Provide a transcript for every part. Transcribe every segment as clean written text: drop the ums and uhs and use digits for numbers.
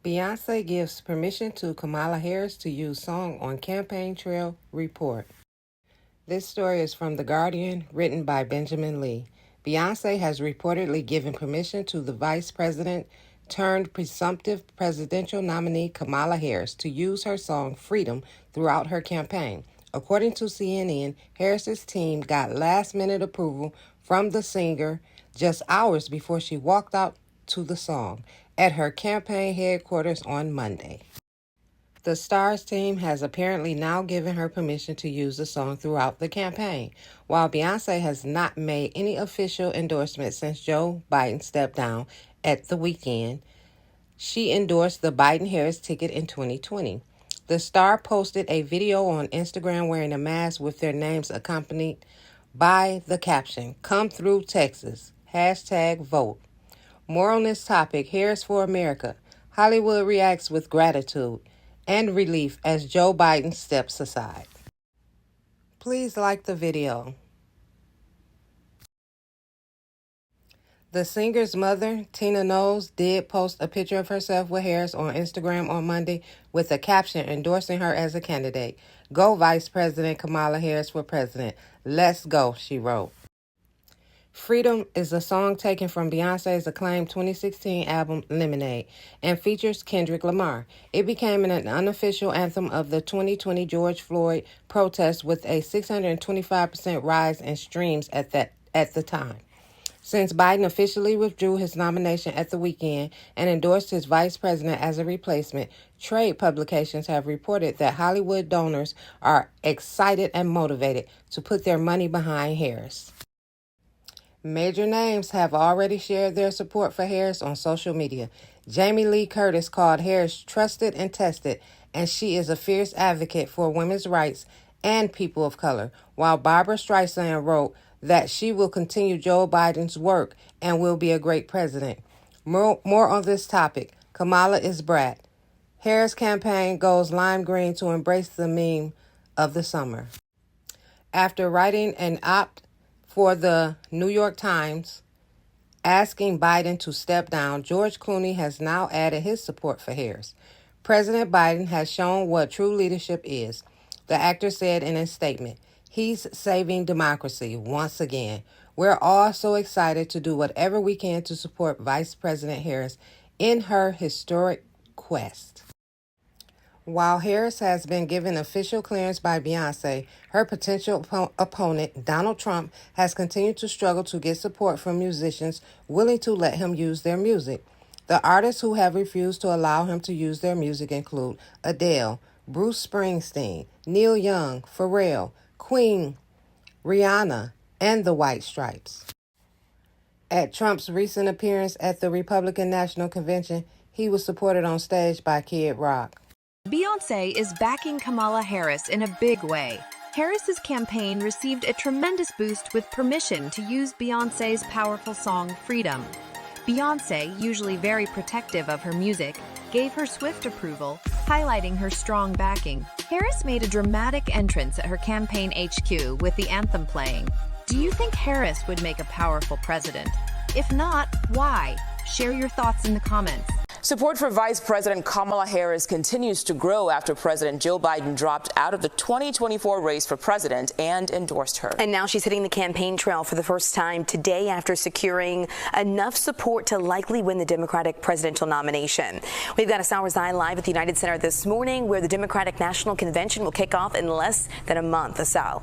Beyonce gives permission to Kamala Harris to use song on campaign trail report. This story is from The Guardian, written by Benjamin Lee. Beyonce has reportedly given permission to the vice president turned presumptive presidential nominee Kamala Harris to use her song Freedom throughout her campaign. According to CNN, Harris's team got last-minute approval from the singer just hours before she walked out to the song at her campaign headquarters on Monday. The star's team has apparently now given her permission to use the song throughout the campaign. While Beyonce has not made any official endorsement since Joe Biden stepped down at the weekend, she endorsed the Biden-Harris ticket in 2020. The star posted a video on Instagram wearing a mask with their names accompanied by the caption, "Come through Texas, #vote." More on this topic, Harris for America. Hollywood reacts with gratitude and relief as Joe Biden steps aside. Please like the video. The singer's mother, Tina Knowles, did post a picture of herself with Harris on Instagram on Monday with a caption endorsing her as a candidate. "Go Vice President Kamala Harris for president. Let's go," she wrote. Freedom is a song taken from Beyonce's acclaimed 2016 album Lemonade and features Kendrick Lamar. It became an unofficial anthem of the 2020 George Floyd protest with a 625% rise in streams at the time. Since Biden officially withdrew his nomination at the weekend and endorsed his vice president as a replacement, trade publications have reported that Hollywood donors are excited and motivated to put their money behind Harris. Major names have already shared their support for Harris on social media. Jamie Lee Curtis called Harris trusted and tested, and she is a fierce advocate for women's rights and people of color, while Barbara Streisand wrote that she will continue Joe Biden's work and will be a great president. More on this topic. Kamala is brat. Harris campaign goes lime green to embrace the meme of the summer. After writing an op for the New York Times asking Biden to step down, George Clooney has now added his support for Harris. President Biden has shown what true leadership is, the actor said in a statement. He's saving democracy once again. We're all so excited to do whatever we can to support Vice President Harris in her historic quest. While Harris has been given official clearance by Beyonce, her potential opponent, Donald Trump, has continued to struggle to get support from musicians willing to let him use their music. The artists who have refused to allow him to use their music include Adele, Bruce Springsteen, Neil Young, Pharrell, Queen, Rihanna, and the White Stripes. At Trump's recent appearance at the Republican National Convention, he was supported on stage by Kid Rock. Beyonce is backing Kamala Harris in a big way. Harris's campaign received a tremendous boost with permission to use Beyonce's powerful song Freedom. Beyonce, usually very protective of her music, gave her swift approval, highlighting her strong backing. Harris made a dramatic entrance at her campaign HQ with the anthem playing. Do you think Harris would make a powerful president? If not, why? Share your thoughts in the comments. Support for Vice President Kamala Harris continues to grow after President Joe Biden dropped out of the 2024 race for president and endorsed her. And now she's hitting the campaign trail for the first time today after securing enough support to likely win the Democratic presidential nomination. We've got a Sour's Eye live at the United Center this morning, where the Democratic National Convention will kick off in less than a month. Asal.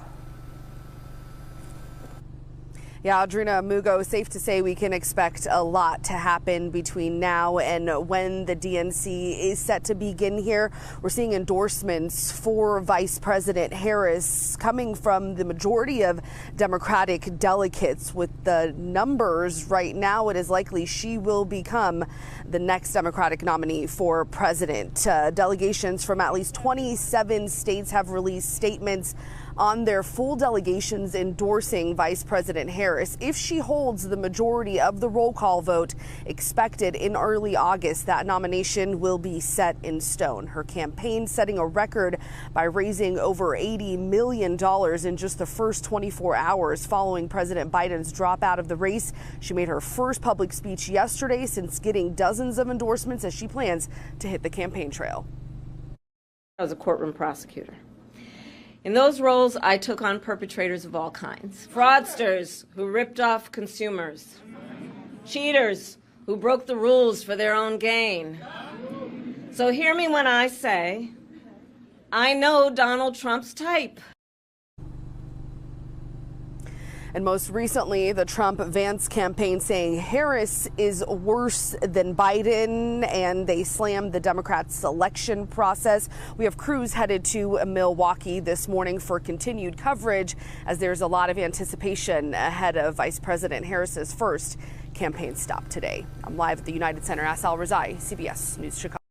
Yeah, Audrina Mugo, safe to say we can expect a lot to happen between now and when the DNC is set to begin here. We're seeing endorsements for Vice President Harris coming from the majority of Democratic delegates. With the numbers right now, it is likely she will become the next Democratic nominee for president. Delegations from at least 27 states have released statements on their full delegations endorsing Vice President Harris. If she holds the majority of the roll call vote expected in early August, that nomination will be set in stone. Her campaign setting a record by raising over $80 million in just the first 24 hours following President Biden's drop out of the race. She made her first public speech yesterday since getting dozens of endorsements as she plans to hit the campaign trail. I was a courtroom prosecutor. In those roles, I took on perpetrators of all kinds. Fraudsters who ripped off consumers. Cheaters who broke the rules for their own gain. So hear me when I say, I know Donald Trump's type. And most recently, the Trump-Vance campaign saying Harris is worse than Biden, and they slammed the Democrats' election process. We have crews headed to Milwaukee this morning for continued coverage, as there's a lot of anticipation ahead of Vice President Harris's first campaign stop today. I'm live at the United Center. Asal Razai, CBS News Chicago.